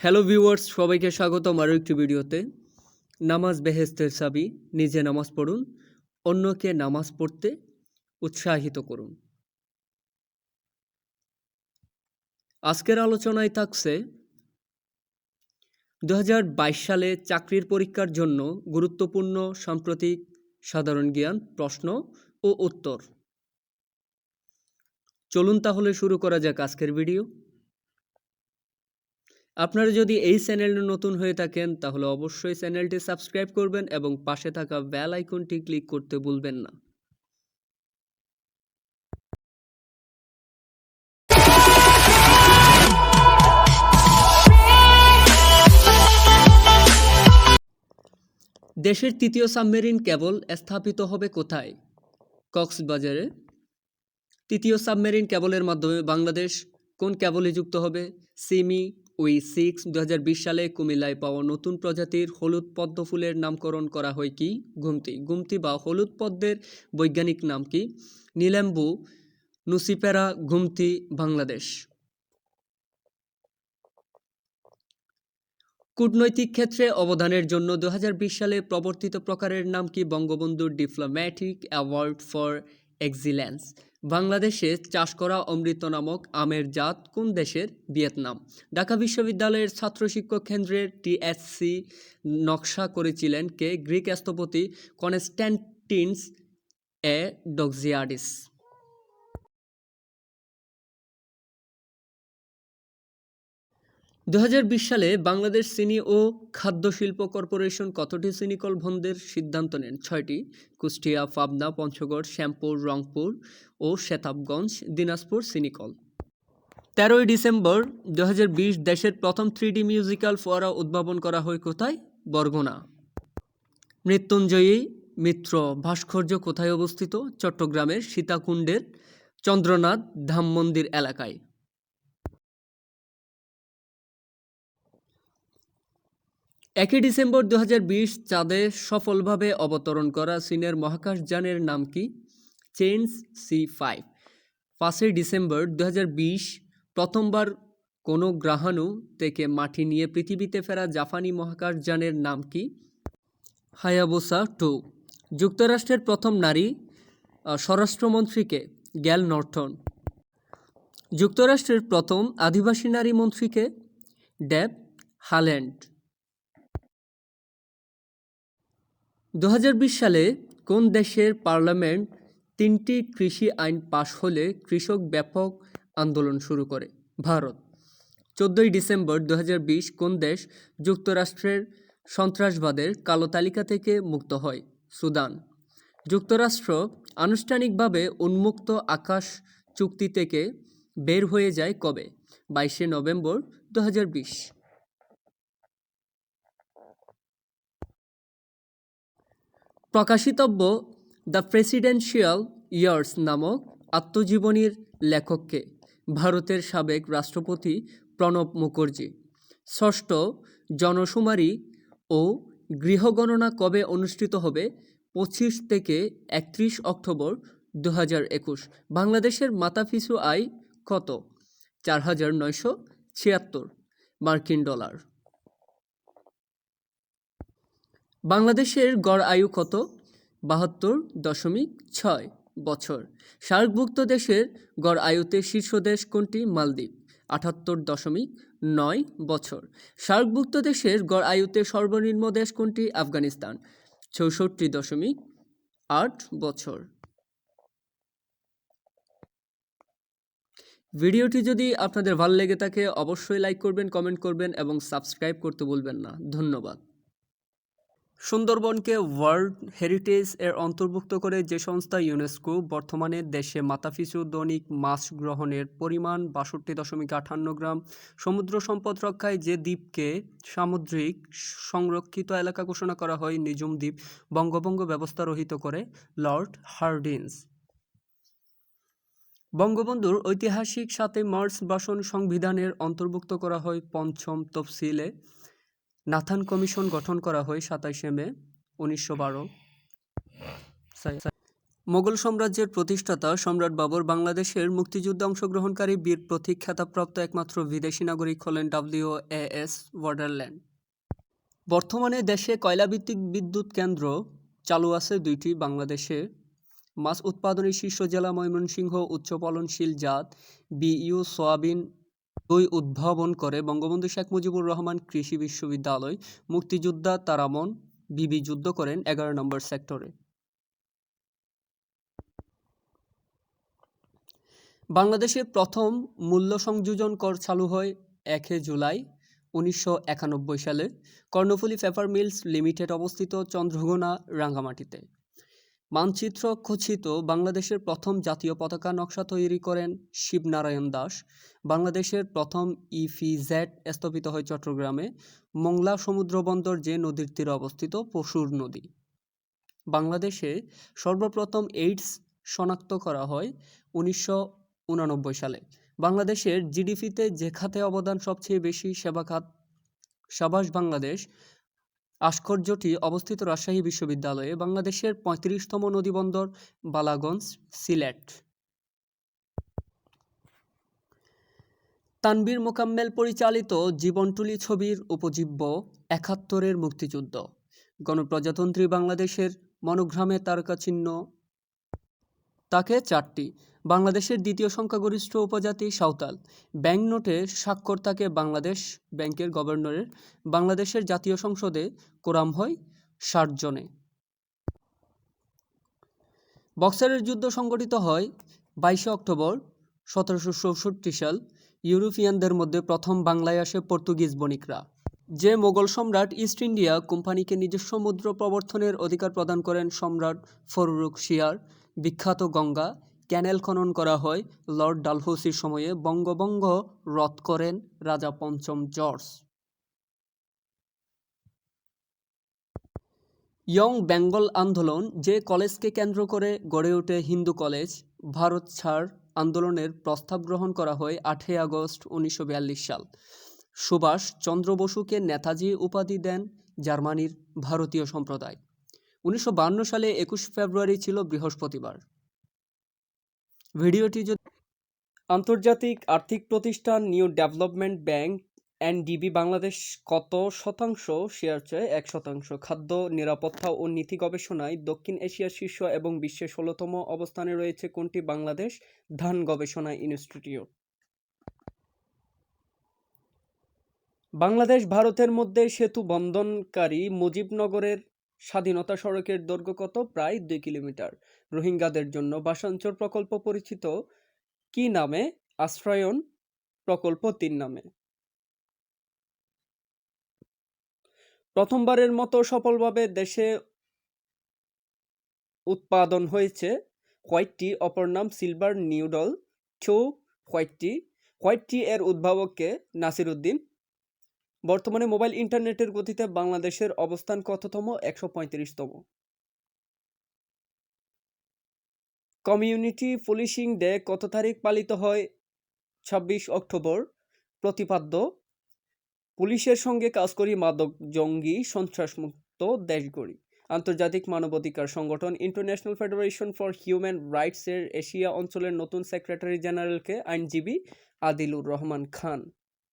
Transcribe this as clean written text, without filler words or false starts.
Hello viewers, সবাইকে স্বাগতম আরও একটি ভিডিওতে। নামাজ বেহেস্তের চাবি, নিজে নামাজ পড়ুন, অন্যকে নামাজ পড়তে উৎসাহিত করুন। আজকের আলোচনায় থাকছে 2022 সালে চাকরির পরীক্ষার জন্য গুরুত্বপূর্ণ সাম্প্রতিক সাধারণ জ্ঞান প্রশ্ন ও উত্তর। চলুন তাহলে শুরু করা যাক আজকের ভিডিও। আপনারা যদি এই চ্যানেলে নতুন হয়ে থাকেন তাহলে অবশ্যই চ্যানেলটি সাবস্ক্রাইব করবেন এবং পাশে থাকা বেল আইকনটি ক্লিক করতে ভুলবেন না। দেশের তৃতীয় সাবমেরিন কেবল স্থাপিত হবে কোথায়? কক্সবাজারে। তৃতীয় সাবমেরিন কেবলের মাধ্যমে বাংলাদেশ কোন কেবলে যুক্ত হবে? সিমি উই-6। 2020 সালে কুমিল্লায় পাওয়া নতুন প্রজাতির হলুদ পদ্ম ফুলের নামকরণ করা হয় কি? গুমতি। গুমতি বা হলুদ পদ্মের বৈজ্ঞানিক নাম কি? নীলাম্বু নুসিফেরা গুমতি, বাংলাদেশ। কূটনৈতিক ক্ষেত্রে অবদানের জন্য 2020 সালে প্রবর্তিত প্রকারের নাম কি? Bangabandhu diplomatic award for excellence. বাংলাদেশে চাষ করা অমৃত নামক আমের জাত কোন দেশের? ভিয়েতনাম। ঢাকা বিশ্ববিদ্যালয়ের ছাত্র শিক্ষক কেন্দ্রের টিএসসি নকশা করেছিলেন কে? গ্রিক স্থপতি কনস্ট্যান্টিনস এ ডক্সিয়াডিস। 2020 সালে বাংলাদেশ চিনি ও খাদ্য শিল্প কর্পোরেশন কতটি চিনিকল বন্ধের সিদ্ধান্ত নেন? 6টি। কুষ্টিয়া, পাবনা, পঞ্চগড়, শ্যামপুর, রংপুর ও সেতাবগঞ্জ, দিনাজপুর চিনিকল। 13ই ডিসেম্বর 2020 দেশের প্রথম 3D মিউজিক্যাল ফোয়ারা উদ্ভাবন করা হয় কোথায়? বরগুনা। মৃত্যুঞ্জয়ী মিত্র ভাস্কর্য কোথায় অবস্থিত? চট্টগ্রামের সীতাকুণ্ডের চন্দ্রনাথ ধাম মন্দির এলাকায়। 1 ডিসেম্বর 2020 চাঁদে সফলভাবে অবতরণ করা চীনের মহাকাশযানের নাম কি? Change C5। 5 ডিসেম্বর 2020 প্রথমবার কোনো গ্রহাণু থেকে মাটি নিয়ে পৃথিবীতে ফেরা জাপানি মহাকাশযানের নাম কি? হায়াবুসা 2। যুক্তরাষ্ট্রের প্রথম নারী স্বরাষ্ট্রমন্ত্রীকে? Gall Norton. যুক্তরাষ্ট্রের প্রথম আদিবাসী নারী মন্ত্রীকে? ডেব হাল্যান্ড। 2020 সালে কোন দেশের পার্লামেন্ট 3টি কৃষি আইন পাশ হলে কৃষক ব্যাপক আন্দোলন শুরু করে? ভারত। 14 ডিসেম্বর 2020 কোন দেশ যুক্তরাষ্ট্রের সন্ত্রাসবাদের কালো তালিকা থেকে মুক্ত হয়? সুদান। যুক্তরাষ্ট্র আনুষ্ঠানিকভাবে উন্মুক্ত আকাশ চুক্তি থেকে বের হয়ে যায় কবে? 22 নভেম্বর 2020। প্রকাশিতব্য দ্য প্রেসিডেন্সিয়াল ইয়ার্স নামক আত্মজীবনীর লেখককে? ভারতের সাবেক রাষ্ট্রপতি প্রণব মুখার্জি। 6ষ্ঠ জনশুমারি ও গৃহগণনা কবে অনুষ্ঠিত হবে? 25 থেকে 31 অক্টোবর 2021। বাংলাদেশের মাথাপিছু আয় কত? 4,976 মার্কিন ডলার। বাংলাদেশের গড় আয়ু কত? 72.6 বছর। সার্কভুক্ত দেশের গড় আয়ুতে শীর্ষ দেশ কোনটি? মালদ্বীপ। 78.9 বছর। সার্কভুক্ত দেশের গড় আয়ুতে সর্বনিম্ন দেশ কোনটি? আফগানিস্তান। 64.8 বছর। ভিডিওটি যদি আপনাদের ভালো লেগে থাকে অবশ্যই লাইক করবেন, কমেন্ট করবেন এবং সাবস্ক্রাইব করতে ভুলবেন না। ধন্যবাদ। সুন্দরবনকে ওয়ার্ল্ড হেরিটেজ এর অন্তর্ভুক্ত করে যে সংস্থা ইউনেস্কো বর্তমানে দেশে মাথাপিছু দৈনিক মাছ গ্রহণের পরিমাণ 62.58 গ্রাম। সমুদ্র সম্পদ রক্ষায় যে দ্বীপকে সামুদ্রিক সংরক্ষিত এলাকা ঘোষণা করা হয় নিঝুম দ্বীপ। বঙ্গভঙ্গ ব্যবস্থা রহিত করে লর্ড হার্ডিঞ্জ। বঙ্গবন্ধুর ঐতিহাসিক 7 মার্চ ভাষণ সংবিধানের অন্তর্ভুক্ত করা হয় পঞ্চম তফসিলে। নাথান কমিশন গঠন করা হয় 27 মে 1912। মোগল সাম্রাজ্যের প্রতিষ্ঠাতা সম্রাট বাবর বাংলাদেশের মুক্তিযুদ্ধে অংশগ্রহণকারী বীর প্রতীক খেতাবপ্রাপ্ত একমাত্র বিদেশি নাগরিক হলেন WAS ওয়ান্ডারল্যান্ড। বর্তমানে দেশে কয়লাভিত্তিক বিদ্যুৎ কেন্দ্র চালু আছে 2টি। বাংলাদেশে মাছ উৎপাদনের শীর্ষ জেলা ময়মনসিংহ। উচ্চ ফলনশীল জাত BU সয়াবিন 2 উদ্ভাবন করে বঙ্গবন্ধু শেখ মুজিবুর রহমান কৃষি বিশ্ববিদ্যালয়। মুক্তিযোদ্ধা তারামন বিবি যুদ্ধ করেন 11 নম্বর সেক্টরে। বাংলাদেশে প্রথম মূল্য সংযোজন কর চালু হয় 1 জুলাই 1991 সালে কর্ণফুলী পেপার মিলস লিমিটেড অবস্থিত চন্দ্রঘোনা, রাঙ্গামাটিতে। মানচিত্র খচিত বাংলাদেশের প্রথম জাতীয় পতাকা নকশা তৈরি করেন শিবনারায়ণ দাস। বাংলাদেশের প্রথম EPZ স্থাপিত হয় চট্টগ্রামে। মংলা সমুদ্র বন্দর যে নদীর তীরে অবস্থিত পশুর নদী। বাংলাদেশে সর্বপ্রথম এইডস শনাক্ত করা হয় 1989 সালে। বাংলাদেশের GDP-তে যে খাতে অবদান সবচেয়ে বেশি সেবা খাত। সাবাস বাংলাদেশ ভাস্কর্যটি অবস্থিত রাজশাহী বিশ্ববিদ্যালয়ে। বাংলাদেশের 35তম নদীবন্দর বালাগঞ্জ, সিলেট। তানভীর মোকাম্মেল পরিচালিত জীবনটুলি ছবির উপজীব্য 71-এর মুক্তিযুদ্ধ। গণপ্রজাতন্ত্রী বাংলাদেশের মনোগ্রামে তারকাচিহ্ন তাকে 4টি। বাংলাদেশের দ্বিতীয় সংখ্যাগরিষ্ঠ উপজাতি সাঁওতাল। ব্যাংক নোটে স্বাক্ষর থাকে বাংলাদেশ ব্যাংকের গভর্নরের। বাংলাদেশের জাতীয় সংসদে কোরাম হয় 60 জনে। বক্সারের যুদ্ধ সংঘটিত হয় 22 অক্টোবর 1764 সাল। ইউরোপিয়ানদের মধ্যে প্রথম বাংলায় আসে পর্তুগিজ বণিকরা। যে মোগল সম্রাট ইস্ট ইন্ডিয়া কোম্পানিকে নিজস্ব মুদ্রা প্রবর্তনের অধিকার প্রদান করেন সম্রাট ফররুখ শিয়ার। বিখ্যাত গঙ্গা ক্যানেল খনন করা হয় লর্ড ডালহৌসির সময়ে। বঙ্গভঙ্গ রদ করেন রাজা পঞ্চম জর্জ। ইয়ং বেঙ্গল আন্দোলন যে কলেজকে কেন্দ্র করে গড়ে ওঠে হিন্দু কলেজ। ভারত ছাড় আন্দোলনের প্রস্তাব গ্রহণ করা হয় 8 আগস্ট 1942 সাল। সুভাষ চন্দ্র বসুকে নেতাজি উপাধি দেন জার্মানির ভারতীয় সম্প্রদায়। 1952 সালে 21 ফেব্রুয়ারি ছিল বৃহস্পতিবার। ভিডিওটি যদি আন্তর্জাতিক আর্থিক প্রতিষ্ঠান new development bank NDB Bangladesh কত শতাংশ শেয়ার চায়? 1%। খাদ্য নিরাপত্তা ও নীতি গবেষণায় দক্ষিণ এশিয়ার শীর্ষ এবং বিশ্বের 16তম অবস্থানে রয়েছে কোনটি? বাংলাদেশ ধান গবেষণা ইনস্টিটিউট। বাংলাদেশ ভারতের মধ্যে সেতু বন্ধনকারী মুজিবনগরের স্বাধীনতা সড়কের দৈর্ঘ্য কত? প্রায় 2 কিলোমিটার। রোহিঙ্গাদের জন্য ভাষান্তর প্রকল্প পরিচিত কি নামে? আশ্রয়ন প্রকল্প 3 নামে। প্রথমবারের মতো সফলভাবে দেশে উৎপাদন হয়েছে হোয়াইট টি, অপর নাম সিলভার নিউডল টো হোয়াইট টি। হোয়াইট টি এর উদ্ভাবক কে? নাসির উদ্দিন। বর্তমানে মোবাইল ইন্টারনেটের গতিতে বাংলাদেশের অবস্থান কততম? 135তম। কমিউনিটি পুলিশিং ডে কত তারিখ পালিত হয়? 26 অক্টোবর। প্রতিপাদ্য পুলিশের সঙ্গে কাজ করি, মাদক জঙ্গি সন্ত্রাসমুক্ত দেশ গড়ি। আন্তর্জাতিক মানবাধিকার সংগঠন international federation for human rights এর এশিয়া অঞ্চলের নতুন সেক্রেটারি জেনারেলকে? আইনজীবী আদিলুর রহমান খান।